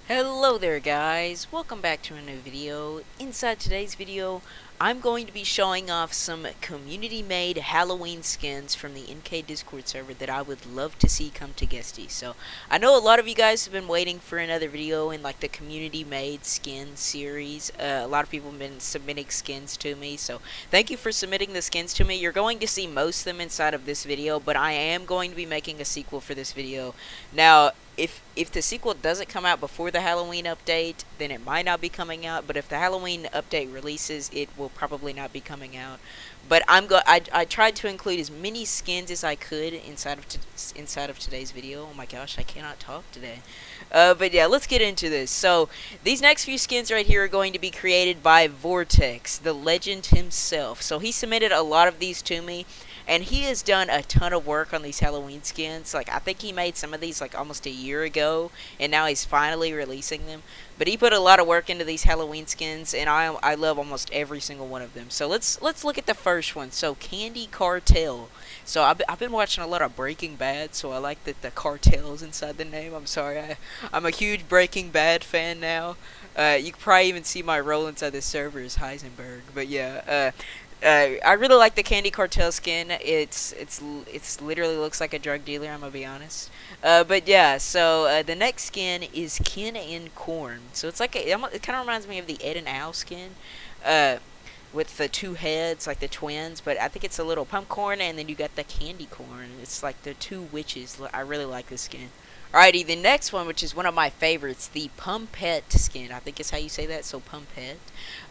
Hello there guys, welcome back to a new video. Inside today's video, I'm going to be showing off some community made Halloween skins from the NK Discord server that I would love to see come to Guesty. So I know a lot of you guys have been waiting for another video in like the community made skin series. A lot of people have been submitting skins to me, so thank you for submitting the skins to me. You're going to see most of them inside of this video, but I am going to be making a sequel for this video. Now, if the sequel doesn't come out before the Halloween update, then it might not be coming out. But if the Halloween update releases, it will probably not be coming out. But I tried to include as many skins as I could inside of today's video. Oh my gosh, I cannot talk today. But yeah, let's get into this. So these next few skins right here are going to be created by Vortex, the legend himself. So he submitted a lot of these to me. And he has done a ton of work on these Halloween skins. Like, I think he made some of these like almost a year ago, and now he's finally releasing them. But he put a lot of work into these Halloween skins, and I love almost every single one of them. So let's look at the first one. So Candy Cartel. So I've been watching a lot of Breaking Bad, so I like that the cartel is inside the name. I'm sorry, I'm a huge Breaking Bad fan now. You can probably even see my role inside this server as Heisenberg. But yeah, I really like the Candy Cartel skin. It's literally looks like a drug dealer. I'm gonna be honest. But yeah, so the next skin is Ken and Corn. So it's like it kind of reminds me of the Ed and Al skin, with the two heads like the twins. But I think it's a little pumpcorn, and then you got the candy corn. It's like the two witches. I really like this skin. Alrighty, the next one, which is one of my favorites, the Pumpet skin. I think is how you say that, so Pumpet.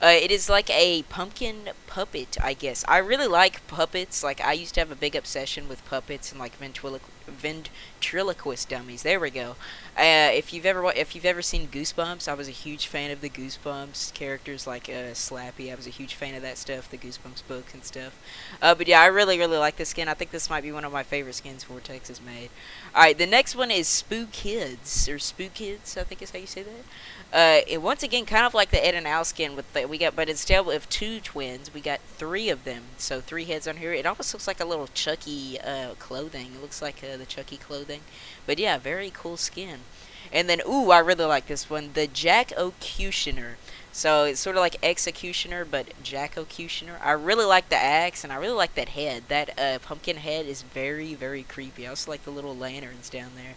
It is like a pumpkin puppet, I guess. I really like puppets. Like, I used to have a big obsession with puppets and, like, ventriloquist dummies. There we go. If you've ever seen Goosebumps, I was a huge fan of the Goosebumps characters, like Slappy. I was a huge fan of that stuff, the Goosebumps books and stuff. But yeah, I really like this skin. I think this might be one of my favorite skins Vortex has made. Alright, the next one is Spook Kids, or Spook Kids, I think is how you say that. Once again, kind of like the Ed and Al skin with but instead of two twins, we got three of them. So 3 heads on here. It almost looks like a little Chucky clothing. It looks like the Chucky clothing. But yeah, very cool skin. And then, ooh, I really like this one, the Jack-O-Cutioner. So it's sort of like Executioner, but Jack-O-Cutioner. I really like the axe, and I really like that head. That pumpkin head is very creepy. I also like the little lanterns down there.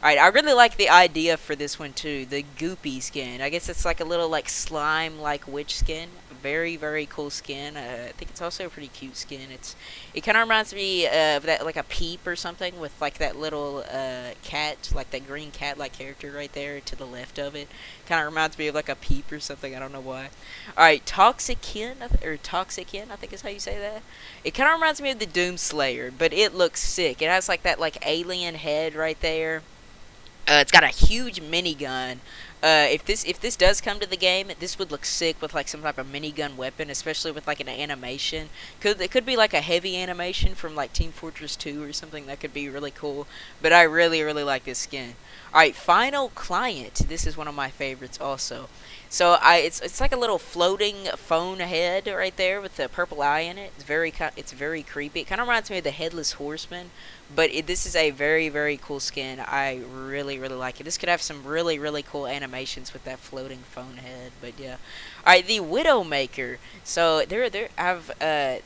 Alright, I really like the idea for this one too, the Goopy skin. I guess it's like a little like slime-like witch skin. Very cool skin. I think it's also a pretty cute skin. It kind of reminds me of that, like a Peep or something, with like that little cat, like that green cat-like character right there to the left of it. Kind of reminds me of like a Peep or something. I don't know why. Alright, Toxikin, or Toxikin, I think is how you say that. It kind of reminds me of the Doomslayer, but it looks sick. It has like that like alien head right there. It's got a huge minigun. If this does come to the game, this would look sick with like some type of minigun weapon, especially with like an animation. It could be like a heavy animation from like Team Fortress 2 or something. That could be really cool. But I really like this skin. Alright, Final Client. This is one of my favorites also. So it's like a little floating phone head right there with the purple eye in it. It's very creepy. It kind of reminds me of the Headless Horseman, but this is a very cool skin. I really like it. This could have some really cool animations with that floating phone head. But yeah, all right, the Widowmaker. So I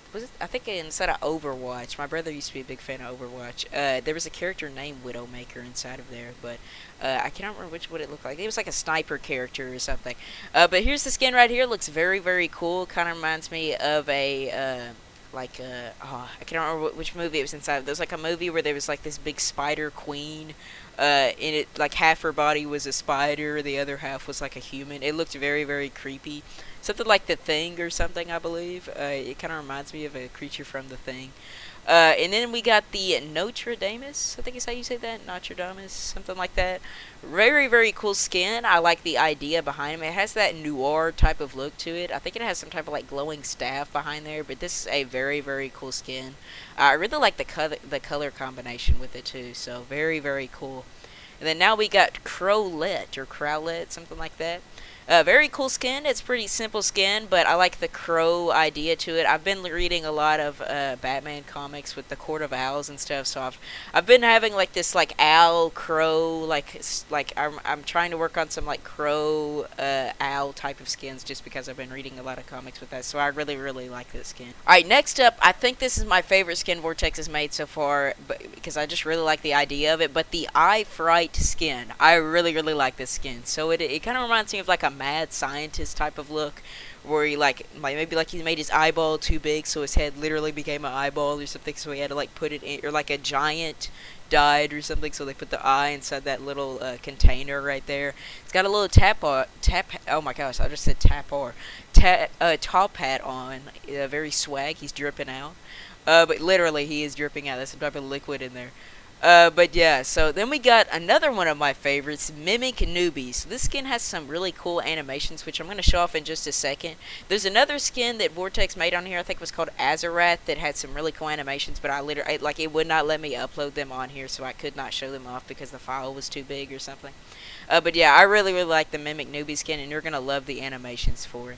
think inside of Overwatch, my brother used to be a big fan of Overwatch. There was a character named Widowmaker inside of there, but I cannot remember what it looked like. It was like a sniper character or something. But here's the skin right here. Looks very cool. Kind of reminds me of a I can't remember which movie it was inside. There was like a movie where there was like this big spider queen. And it, like, half her body was a spider, the other half was like a human. It looked very creepy. Something like The Thing or something, I believe. It kind of reminds me of a creature from The Thing. And then we got the Notre Dame, I think is how you say that, Notre Dame, something like that. Very cool skin. I like the idea behind him. It has that noir type of look to it. I think it has some type of like glowing staff behind there, but this is a very cool skin. I really like the color combination with it too, so very cool. And then now we got Crowlet, something like that. Very cool skin. It's pretty simple skin, but I like the crow idea to it. I've been reading a lot of Batman comics with the Court of Owls and stuff, so I've been having like this like owl crow like I'm trying to work on some like crow owl type of skins just because I've been reading a lot of comics with that. So I really like this skin. All right, next up, I think this is my favorite skin Vortex has made so far, but because I just really like the idea of it. But the Eye Fright skin, I really like this skin. So it kind of reminds me of like a mad scientist type of look, where he like maybe like he made his eyeball too big, so his head literally became an eyeball or something. So he had to like put it in, or like a giant died or something, so they put the eye inside that little container right there. It's got a little oh my gosh, I just said top hat on, very swag. He's dripping out, but literally he is dripping out. There's some type of liquid in there. But yeah, so then we got another one of my favorites, Mimic Newbie. So this skin has some really cool animations, which I'm going to show off in just a second. There's another skin that Vortex made on here, I think it was called Azarath, that had some really cool animations, but like it would not let me upload them on here, so I could not show them off because the file was too big or something. But yeah, I really like the Mimic Newbie skin, and you're going to love the animations for it.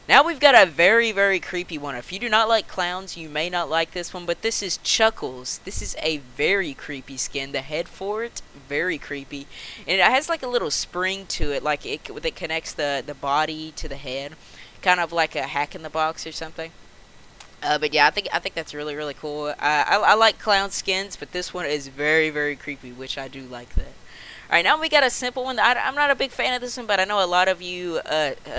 Now we've got a very creepy one. If you do not like clowns, you may not like this one, but this is Chuckles. This is a very creepy skin. The head for it, very creepy. And it has like a little spring to it, like it connects the body to the head. Kind of like a Hack in the Box or something. But yeah, I think that's really cool. I like clown skins, but this one is very creepy, which I do like that. Alright, now we got a simple one. I'm not a big fan of this one, but I know a lot of you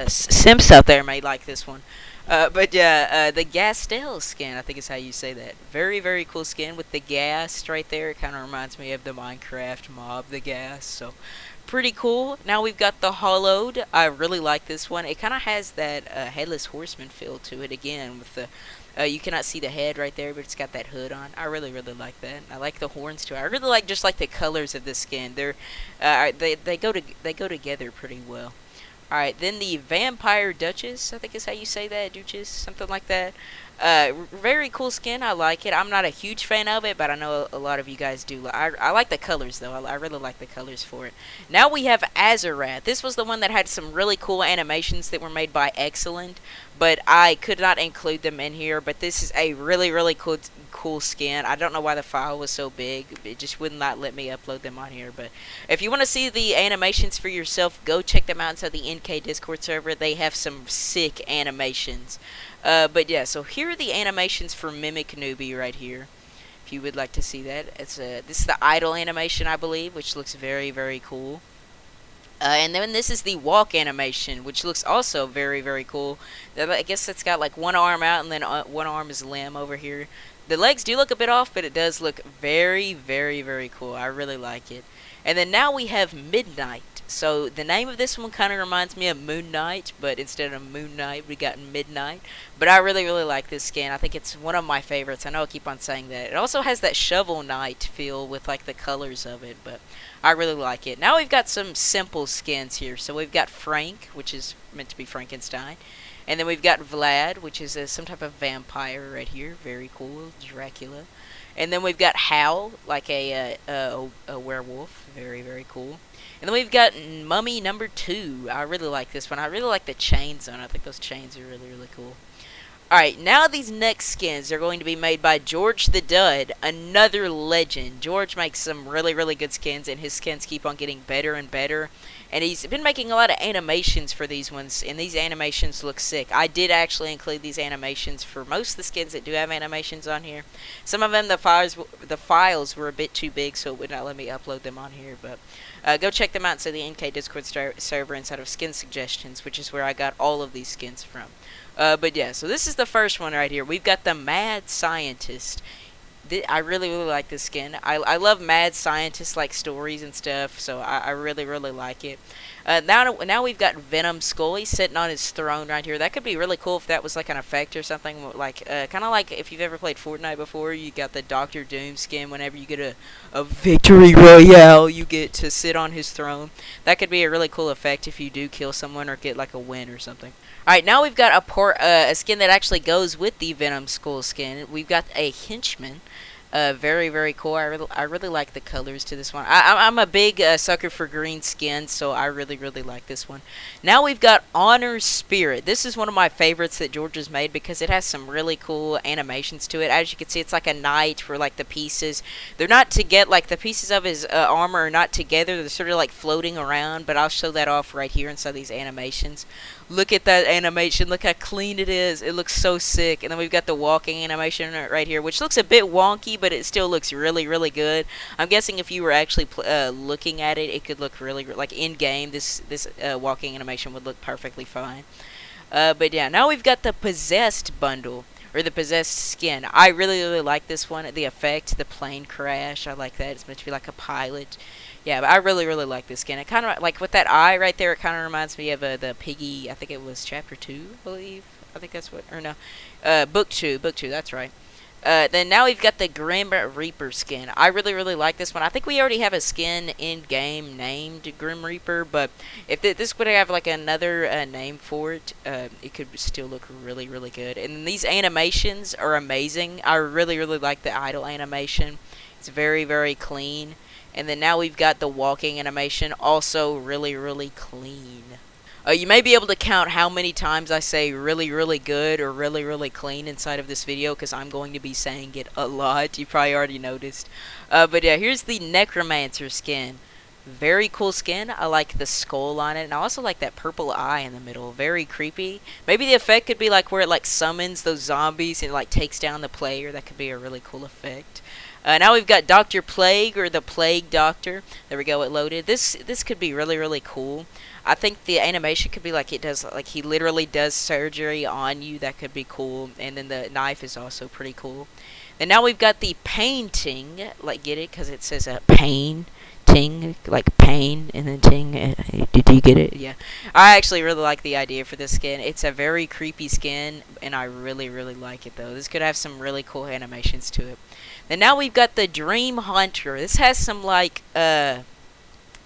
simps out there may like this one. But yeah, the Guesty skin, I think is how you say that. Very cool skin with the gas right there. It kind of reminds me of the Minecraft mob, the gas. So, pretty cool. Now we've got the Hollowed. I really like this one. It kind of has that Headless Horseman feel to it again with the... you cannot see the head right there, but it's got that hood on. I really like that. I like the horns too. I really like just like the colors of the skin. They go together pretty well. All right, then the Vampire Duchess, I think is how you say that, Duchess, something like that. Very cool skin. I like it. I'm not a huge fan of it, but I know a lot of you guys do. I like the colors though. I really like the colors for it. Now we have Azarath. This was the one that had some really cool animations that were made by Excellent, but I could not include them in here. But this is a really cool skin. I don't know why the file was so big. It just would not let me upload them on here. But if you want to see the animations for yourself, go check them out inside the NK Discord server. They have some sick animations. But yeah, so here are the animations for Mimic Newbie right here. If you would like to see that, this is the idle animation, I believe, which looks very cool. And then this is the walk animation, which looks also very cool. I guess it's got like one arm out and then one arm is limb over here. The legs do look a bit off, but it does look very cool. I really like it. And then now we have Midnight. So the name of this one kind of reminds me of Moon Knight, but instead of Moon Knight, we got Midnight. But I really like this skin. I think it's one of my favorites. I know I keep on saying that. It also has that Shovel Knight feel with like the colors of it, but I really like it. Now we've got some simple skins here. So we've got Frank, which is meant to be Frankenstein. And then we've got Vlad, which is some type of vampire right here. Very cool. Dracula. And then we've got Howl, like a werewolf. Very cool. And then we've got Mummy number 2. I really like this one. I really like the chains on it. I think those chains are really cool. Alright, now these next skins are going to be made by George the Dud, another legend. George makes some really good skins, and his skins keep on getting better and better. And he's been making a lot of animations for these ones, and these animations look sick. I did actually include these animations for most of the skins that do have animations on here. Some of them, the files were a bit too big, so it would not let me upload them on here. But go check them out inside the NK Discord server inside of Skin Suggestions, which is where I got all of these skins from. But yeah, so this is the first one right here. We've got the Mad Scientist. I really like this skin. I love mad scientist like stories and stuff, so I really like it. Now we've got Venom Skull. He's sitting on his throne right here. That could be really cool if that was like an effect or something. Like kind of like if you've ever played Fortnite before, you got the Doctor Doom skin. Whenever you get a victory royale, you get to sit on his throne. That could be a really cool effect if you do kill someone or get like a win or something. Alright, now we've got a skin that actually goes with the Venom Skull skin. We've got a henchman. Very, very cool. I really like the colors to this one. I'm a big sucker for green skin, so I really, really like this one. Now we've got Honor Spirit. This is one of my favorites that George has made because it has some really cool animations to it. As you can see, it's like a knight where like the pieces, they're not together, like the pieces of his armor are not together. They're sort of like floating around, but I'll show that off right here inside these animations. Look at that animation. Look how clean it is. It looks so sick. And then we've got the walking animation right here, which looks a bit wonky, but it still looks really, really good. I'm guessing if you were actually looking at it, it could look really, like in game, this walking animation would look perfectly fine. But yeah, now we've got the Possessed bundle, or the Possessed skin. I really, really like this one. The effect, the plane crash, I like that. It's meant to be like a pilot. Yeah, but I really, really like this skin. It kind of, like with that eye right there, it kind of reminds me of the Piggy, I think it was chapter 2, I believe. I think that's what, or no, book 2, that's right. Then now we've got the Grim Reaper skin. I really, really like this one. I think we already have a skin in-game named Grim Reaper, but if this would have like another name for it, it could still look really, really good. And these animations are amazing. I really, really like the idle animation. It's very, very clean. And then now we've got the walking animation, also really, really clean. You may be able to count how many times I say really, really good or really, really clean inside of this video, because I'm going to be saying it a lot. You probably already noticed. But yeah, here's the Necromancer skin. Very cool skin. I like the skull on it, and I also like that purple eye in the middle. Very creepy. Maybe the effect could be like where it like summons those zombies and like takes down the player. That could be a really cool effect. Now we've got Dr. Plague, or the Plague Doctor. There we go, it loaded. This could be really, really cool. I think the animation could be like it does, like he literally does surgery on you. That could be cool. And then the knife is also pretty cool. And now we've got the painting. Like, get it? Because it says pain. Ting, like pain, and then ting. Did you get it? Yeah. I actually really like the idea for this skin. It's a very creepy skin, and I really, really like it, though. This could have some really cool animations to it. And now we've got the Dream Hunter. This has some, like, oh,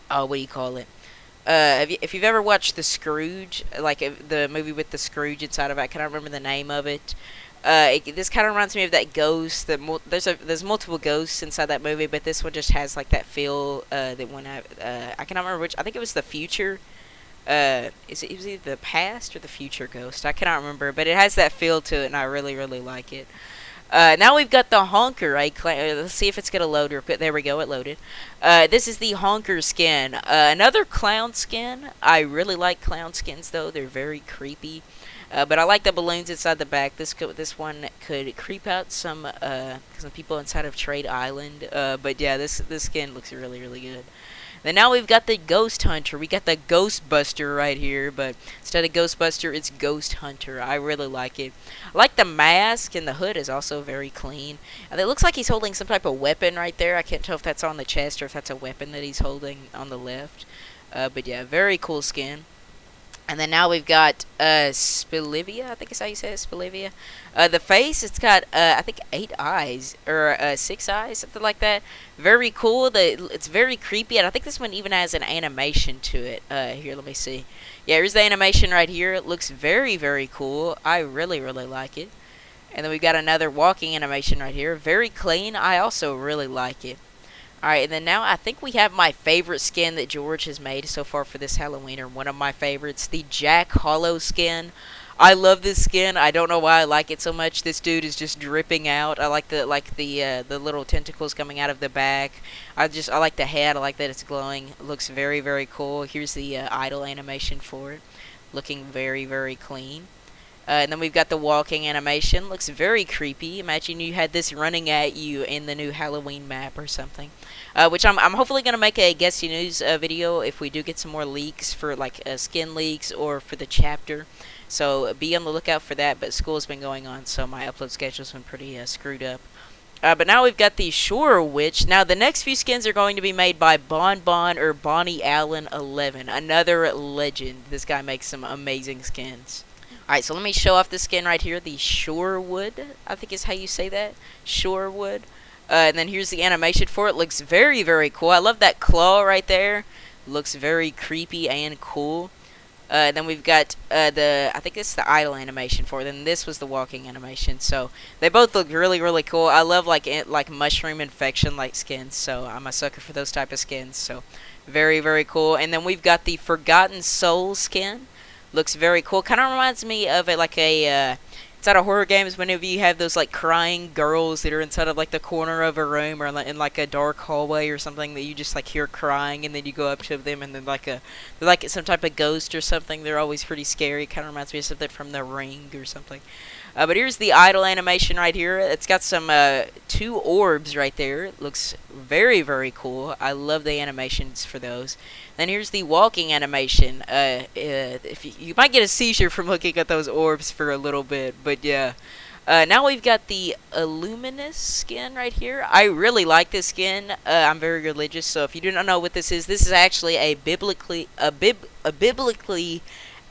what do you call it? If you've ever watched The Scrooge, like the movie with the Scrooge inside of it, I cannot remember the name of it. This kind of reminds me of that ghost. There's multiple ghosts inside that movie, but this one just has like that feel. That one I cannot remember which. I think it was the future. It was either the past or the future ghost. I cannot remember, but it has that feel to it, and I really, really like it. Now we've got the Honker. Let's see if it's gonna load. There we go, it loaded. This is the Honker skin. Another clown skin. I really like clown skins, though. They're very creepy. But I like the balloons inside the back. This one could creep out some people inside of Trade Island. But yeah, this skin looks really, really good. Then now we've got the Ghost Hunter. We got the Ghostbuster right here, but instead of Ghostbuster, it's Ghost Hunter. I really like it. I like the mask, and the hood is also very clean. And it looks like he's holding some type of weapon right there. I can't tell if that's on the chest or if that's a weapon that he's holding on the left. But yeah, very cool skin. And then now we've got Spilivia, I think is how you say it, Spilivia. The face, it's got, I think, 8 eyes, or 6 eyes, something like that. Very cool. It's very creepy, and I think this one even has an animation to it. Here, let me see. Yeah, here's the animation right here. It looks very, very cool. I really, really like it. And then we've got another walking animation right here. Very clean. I also really like it. Alright, and then now I think we have my favorite skin that George has made so far for this Halloween, or one of my favorites, the Jack Hollow skin. I love this skin. I don't know why I like it so much. This dude is just dripping out. I like the little tentacles coming out of the back. I like the head. I like that it's glowing. It looks very, very cool. Here's the idle animation for it. Looking very, very clean. And then we've got the walking animation. Looks very creepy. Imagine you had this running at you in the new Halloween map or something. Which I'm hopefully going to make a Guesty News video if we do get some more leaks for like skin leaks or for the chapter. So be on the lookout for that. But school's been going on, so my upload schedule's been pretty screwed up. But now we've got the Shore Witch. Now the next few skins are going to be made by Bonbon, or Bonnie Allen 11. Another legend. This guy makes some amazing skins. Alright, so let me show off the skin right here. The Shorewood, I think is how you say that. Shorewood. And then here's the animation for it. Looks very, very cool. I love that claw right there. Looks very creepy and cool. Then we've got I think it's the idle animation for it. Then this was the walking animation. So they both look really cool. I love like mushroom infection like skins. So I'm a sucker for those type of skins. So very cool. And then we've got the Forgotten Soul skin. Looks very cool. Kind of reminds me of inside of horror games, whenever you have those like crying girls that are inside of like the corner of a room or in like a dark hallway or something, that you just like hear crying, and then you go up to them and then they're like some type of ghost or something. They're always pretty scary. Kind of reminds me of something from The Ring or something. But here's the idle animation right here. It's got some 2 orbs right there. It looks very cool. I love the animations for those. Then here's the walking animation. If you might get a seizure from looking at those orbs for a little bit, but yeah. Now we've got the Illuminous skin right here. I really like this skin. I'm very religious, so if you do not know what this is actually a biblically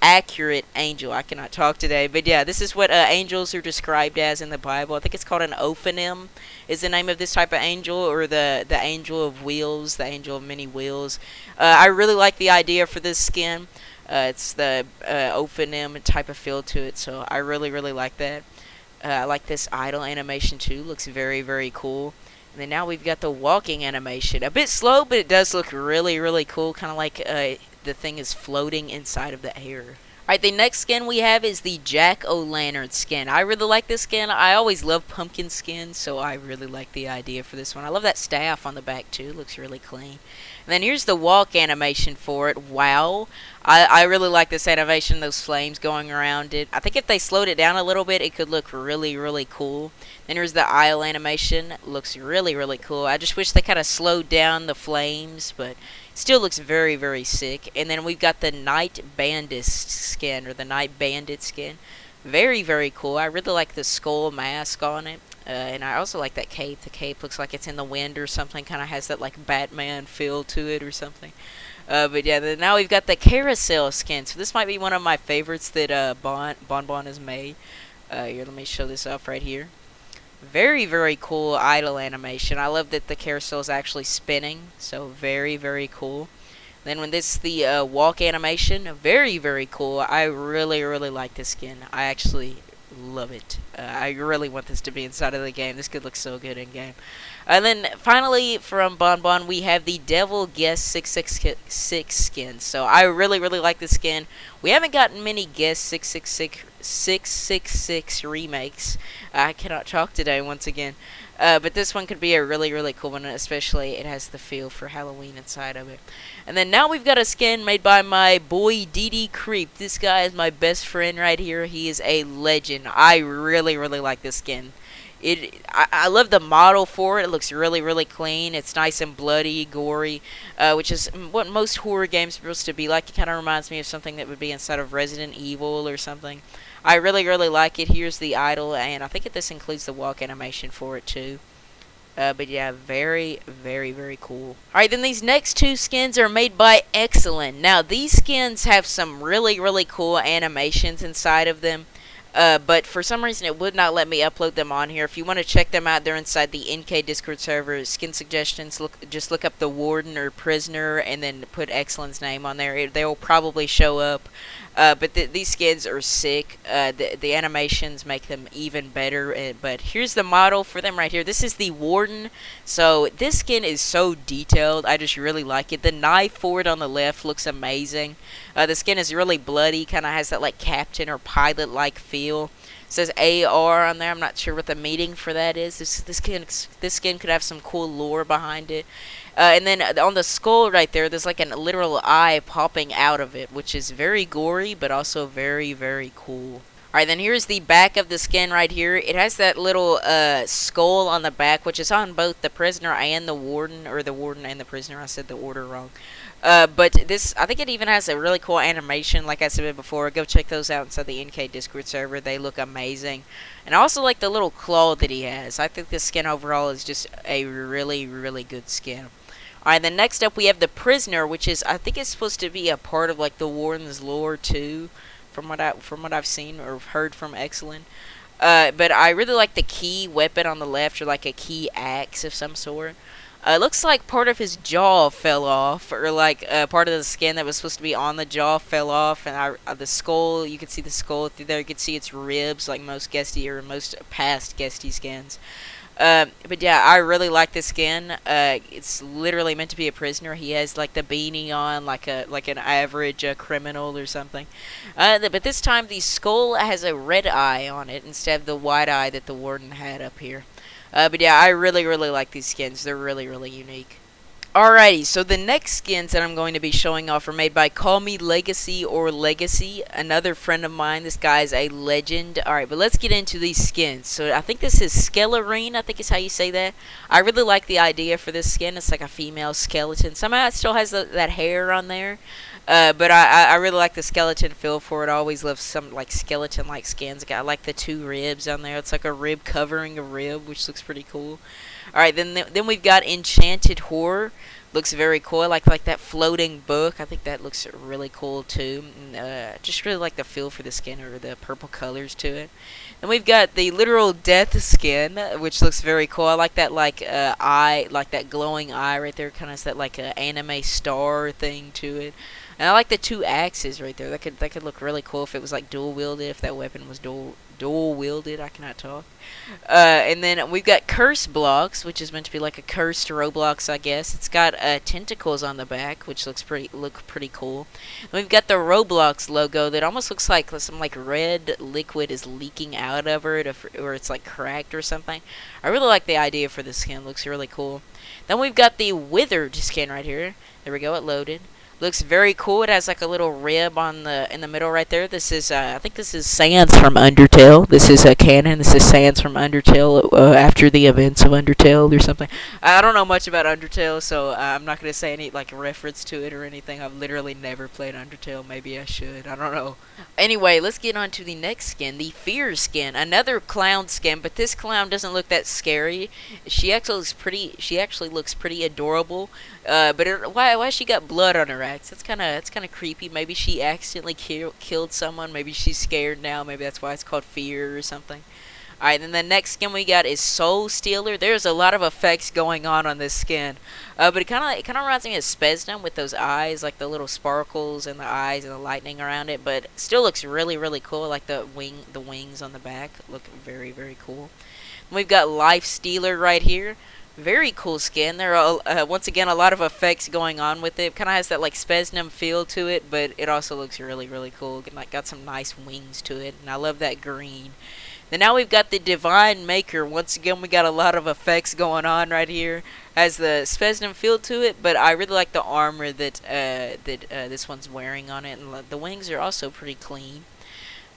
accurate angel. I cannot talk today, but yeah, this is what angels are described as in the Bible. I think it's called an ophanim is the name of this type of angel, or the angel of wheels, the angel of many wheels. I really like the idea for this skin. It's the ophanim type of feel to it, so I really like that. I like this idle animation too. Looks very cool. And then now we've got the walking animation. A bit slow, but it does look really cool. Kind of like the thing is floating inside of the air. Alright, the next skin we have is the Jack-o'-lantern skin. I really like this skin. I always love pumpkin skins, so I really like the idea for this one. I love that staff on the back too. Looks really clean. And then here's the walk animation for it. Wow. I really like this animation, those flames going around it. I think if they slowed it down a little bit, it could look really cool. Then here's the aisle animation. Looks really cool. I just wish they kind of slowed down the flames, but still looks very sick. And then we've got the Night Bandit skin, or the Night Bandit skin. Very cool. I really like the skull mask on it. And I also like that cape. The cape looks like it's in the wind or something. Kind of has that like Batman feel to it or something. But yeah, now we've got the carousel skin. So this might be one of my favorites that Bonbon has made. Here, let me show this off right here. Very cool idle animation. I love that the carousel is actually spinning. So very cool. Then when this the walk animation, very cool. I really like this skin. I actually love it. I really want this to be inside of the game. This could look so good in game. And then finally from Bonbon we have the Devil Guest 666 skin. So I really like this skin. We haven't gotten many Guest 666 remakes. I cannot talk today once again. But this one could be a really cool one, especially it has the feel for Halloween inside of it. And then now we've got a skin made by my boy DD Creep. This guy is my best friend right here. He is a legend. I really like this skin. I love the model for it. It looks really clean. It's nice and bloody, gory, which is what most horror games are supposed to be like. It kind of reminds me of something that would be inside of Resident Evil or something. I really like it. Here's the idol, and I think this includes the walk animation for it too. But yeah, very cool. Alright, then these next 2 skins are made by Excellent. Now, these skins have some really cool animations inside of them. But for some reason it would not let me upload them on here. If you want to check them out, they're inside the NK Discord server. Skin suggestions, just look up the Warden or Prisoner and then put Excellent's name on there. They will probably show up. But these skins are sick. The animations make them even better. But here's the model for them right here. This is the Warden. So this skin is so detailed. I just really like it. The knife for it on the left looks amazing. The skin is really bloody. Kind of has that like captain or pilot-like feel. It says AR on there. I'm not sure what the meaning for that is. This skin could have some cool lore behind it. And then on the skull right there's like a literal eye popping out of it, which is very gory, but also very cool. Alright, then here's the back of the skin right here. It has that little skull on the back, which is on both the prisoner and the warden, or the warden and the prisoner. I said the order wrong. But this, I think it even has a really cool animation, like I said before. Go check those out inside the NK Discord server. They look amazing. And I also like the little claw that he has. I think this skin overall is just a really good skin. Alright, then next up we have the prisoner, which is, I think it's supposed to be a part of like the warden's lore too, from what I've seen or heard from Excellent. But I really like the key weapon on the left, or like a key axe of some sort. It looks like part of his jaw fell off, or like part of the skin that was supposed to be on the jaw fell off, and the skull, you could see the skull through there. You could see its ribs, like most Guesty or most past Guesty skins. But yeah, I really like this skin. It's literally meant to be a prisoner. He has like the beanie on, like an average criminal or something. But this time the skull has a red eye on it instead of the white eye that the warden had up here. But yeah, I really like these skins. They're really unique. Alrighty, so the next skins that I'm going to be showing off are made by Call Me Legacy or Legacy, another friend of mine. This guy's a legend. Alright, but let's get into these skins. So I think this is Skelerine, I think is how you say that. I really like the idea for this skin. It's like a female skeleton. Somehow it still has that hair on there. But I really like the skeleton feel for it. I always love some like skeleton-like skins. I like the 2 ribs on there. It's like a rib covering a rib, which looks pretty cool. Alright, then we've got Enchanted Horror. Looks very cool. I like that floating book. I think that looks really cool too. Just really like the feel for the skin, or the purple colors to it. Then we've got the literal death skin, which looks very cool. I like that eye, like that glowing eye right there. Kind of that like anime star thing to it. And I like the 2 axes right there. That could look really cool if it was like dual wielded. If that weapon was dual wielded, I cannot talk. And then we've got Curse Blocks, which is meant to be like a cursed Roblox, I guess. It's got tentacles on the back, which look pretty cool. And we've got the Roblox logo that almost looks like some like red liquid is leaking out of it, or it's like cracked or something. I really like the idea for this skin. It looks really cool. Then we've got the Withered skin right here. There we go. It loaded. Looks very cool. It has like a little rib in the middle right there. This is I think this is Sans from Undertale. This is canon. This is Sans from Undertale after the events of Undertale or something. I don't know much about Undertale, so I'm not gonna say any like reference to it or anything. I've literally never played Undertale. Maybe I should. I don't know. Anyway, let's get on to the next skin, the Fear skin. Another clown skin, but this clown doesn't look that scary. She actually looks pretty adorable. But why she got blood on her axe? That's kind of creepy. Maybe she accidentally killed someone. Maybe she's scared now. Maybe that's why it's called Fear or something. Alright, then the next skin we got is Soul Stealer. There's a lot of effects going on this skin. But it kind of reminds me of Spesnum with those eyes, like the little sparkles and the eyes and the lightning around it. But it still looks really cool. Like the wings on the back look very cool. And we've got Life Stealer right here. Very cool skin. There are once again a lot of effects going on with it. Kind of has that like Spesnum feel to it, but it also looks really cool. Got some nice wings to it, and I love that green. Then now we've got the Divine Maker. Once again, we got a lot of effects going on right here. Has the Spesnum feel to it, but I really like the armor that this one's wearing on it, and the wings are also pretty clean.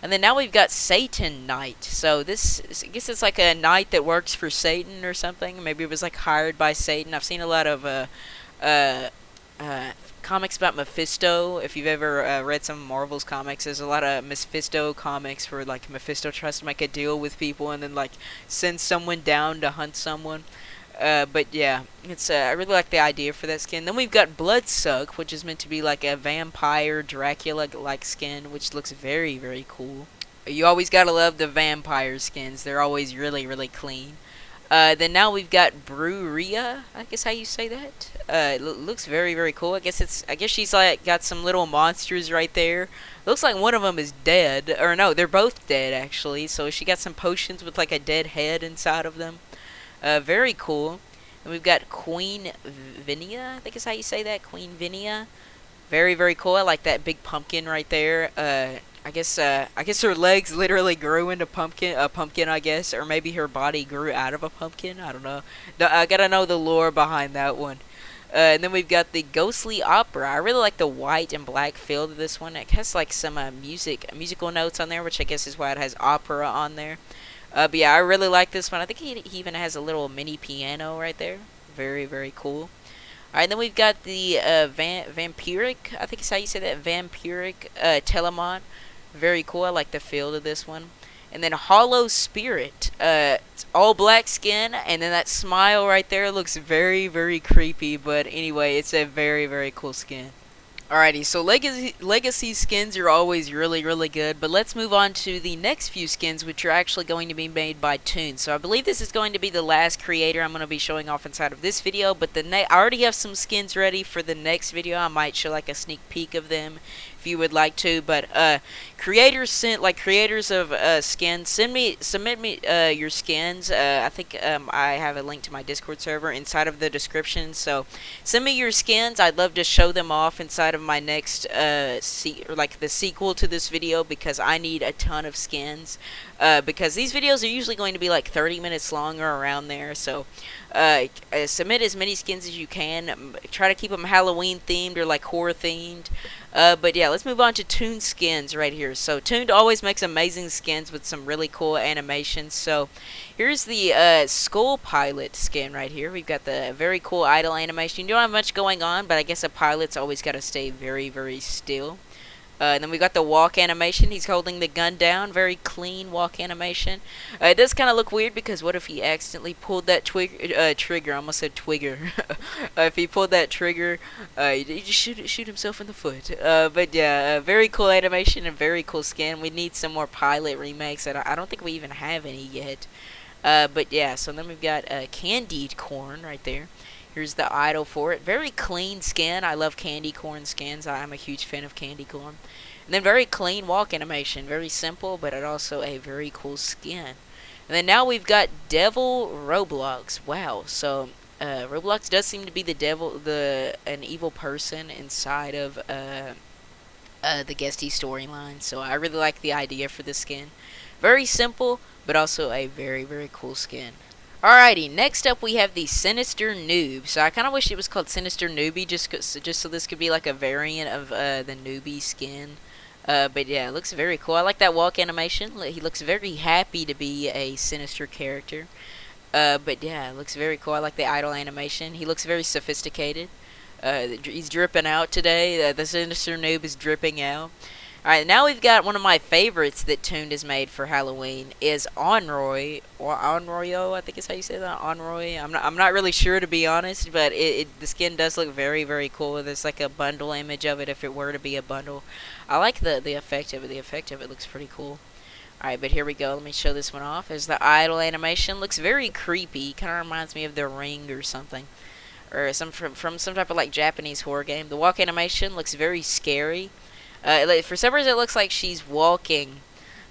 And then now we've got Satan Knight. So I guess it's like a knight that works for Satan or something. Maybe it was like hired by Satan. I've seen a lot of comics about Mephisto. If you've ever read some Marvel's comics, there's a lot of Mephisto comics where like Mephisto tries to make a deal with people and then like sends someone down to hunt someone. But yeah, I really like the idea for that skin. Then we've got Bloodsuck, which is meant to be like a vampire Dracula-like skin, which looks very cool. You always gotta love the vampire skins. They're always really clean. Then now we've got Bruria, I guess how you say that. It looks very cool. I guess she's like got some little monsters right there. Looks like one of them is dead, or no, they're both dead actually. So she got some potions with like a dead head inside of them. Very cool. And we've got Queen Vinia, I think is how you say that. Queen Vinia. Very cool. I like that big pumpkin right there. I guess her legs literally grew into a pumpkin, I guess, or maybe her body grew out of a pumpkin. I don't know. I gotta know the lore behind that one. And then we've got the Ghostly Opera. I really like the white and black feel to this one. It has like some musical notes on there, which I guess is why it has opera on there. But yeah, I really like this one. I think he even has a little mini piano right there. Very cool. Alright, then we've got the Vampiric, I think is how you say that, Vampiric Telemon. Very cool. I like the feel of this one. And then Hollow Spirit. It's all black skin, and then that smile right there looks very creepy. But anyway, it's a very cool skin. Alrighty, so legacy skins are always really good, but let's move on to the next few skins, which are actually going to be made by Toon. So I believe this is going to be the last creator I'm going to be showing off inside of this video, but I already have some skins ready for the next video. I might show like a sneak peek of them if you would like to, but creators of skins, submit me your skins. I think I have a link to my Discord server inside of the description, so send me your skins. I'd love to show them off inside of my next the sequel to this video, because I need a ton of skins, because these videos are usually going to be like 30 minutes long or around there. So submit as many skins as you can. Try to keep them Halloween themed or like horror themed. But yeah, let's move on to Toon skins right here. So Toon always makes amazing skins with some really cool animations. So here's the Skull Pilot skin right here. We've got the very cool idle animation. You don't have much going on, but I guess a pilot's always got to stay very still. And then we got the walk animation. He's holding the gun down. Very clean walk animation. It does kind of look weird, because what if he accidentally pulled that trigger? I almost said twigger. If he pulled that trigger, he just shoot himself in the foot. But yeah, very cool animation and very cool skin. We need some more pilot remakes. I don't think we even have any yet. But yeah, so then we've got candied corn right there. Here's the idol for it. Very clean skin. I love candy corn skins. I'm a huge fan of candy corn. And then very clean walk animation. Very simple, but it also a very cool skin. And then now we've got Devil Roblox. Wow. So Roblox does seem to be an evil person inside of the Guesty storyline. So I really like the idea for this skin. Very simple, but also a very cool skin. Alrighty, next up we have the Sinister Noob. So I kind of wish it was called Sinister Newbie, just so this could be like a variant of the newbie skin. But yeah, it looks very cool. I like that walk animation. He looks very happy to be a sinister character. But yeah, it looks very cool. I like the idle animation. He looks very sophisticated. He's dripping out today. The Sinister Noob is dripping out. Alright, now we've got one of my favorites that Toon has made for Halloween is Onroy, or Onroyo, I think is how you say that, Onroy. I'm not really sure, to be honest, but the skin does look very cool. There's like a bundle image of it if it were to be a bundle. I like the effect of it. The effect of it looks pretty cool. Alright, but here we go. Let me show this one off. There's the idle animation. Looks very creepy. Kind of reminds me of The Ring or something. Or from some type of like Japanese horror game. The walk animation looks very scary. For some reason, it looks like she's walking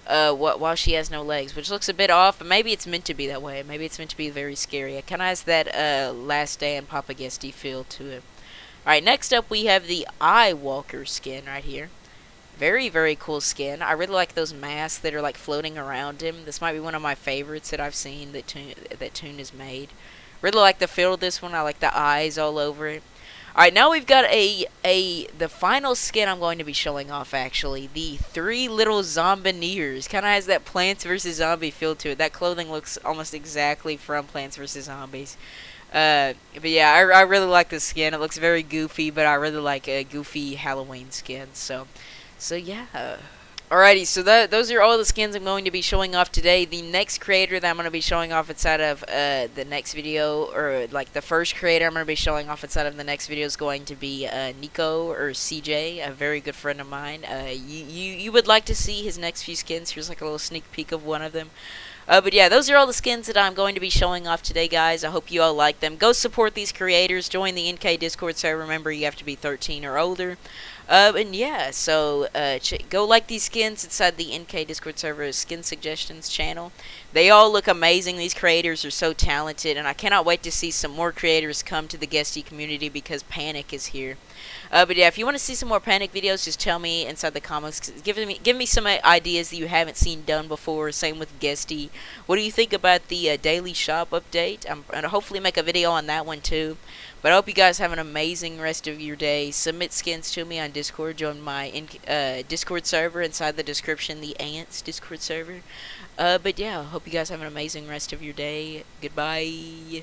while she has no legs, which looks a bit off, but maybe it's meant to be that way. Maybe it's meant to be very scary. It kind of has that Last Day in Papa Guesty feel to it. Alright, next up we have the Eye Walker skin right here. Very cool skin. I really like those masks that are like floating around him. This might be one of my favorites that I've seen that Toon has made. Really like the feel of this one. I like the eyes all over it. Alright, now we've got the final skin I'm going to be showing off, actually. The Three Little Zombineers. Kind of has that Plants vs. Zombie feel to it. That clothing looks almost exactly from Plants vs. Zombies. But yeah, I really like this skin. It looks very goofy, but I really like goofy Halloween skins. So yeah. Alrighty, so those are all the skins I'm going to be showing off today. The next creator that I'm going to be showing off inside of the next video, or like the first creator I'm going to be showing off inside of the next video, is going to be Nico, or CJ, a very good friend of mine. You would like to see his next few skins. Here's like a little sneak peek of one of them. But yeah, those are all the skins that I'm going to be showing off today, guys. I hope you all like them. Go support these creators. Join the NK Discord server. Remember, you have to be 13 or older. And yeah, so go like these skins inside the NK Discord server Skin Suggestions channel. They all look amazing. These creators are so talented, and I cannot wait to see some more creators come to the Guesty community because Panik is here. But yeah, if you want to see some more Panik videos, just tell me inside the comments. Give me some ideas that you haven't seen done before. Same with Guesty. What do you think about the daily shop update? I'm gonna hopefully make a video on that one too. But I hope you guys have an amazing rest of your day. Submit skins to me on Discord. Join my Discord server inside the description, the Ants Discord server. But yeah, I hope you guys have an amazing rest of your day. Goodbye.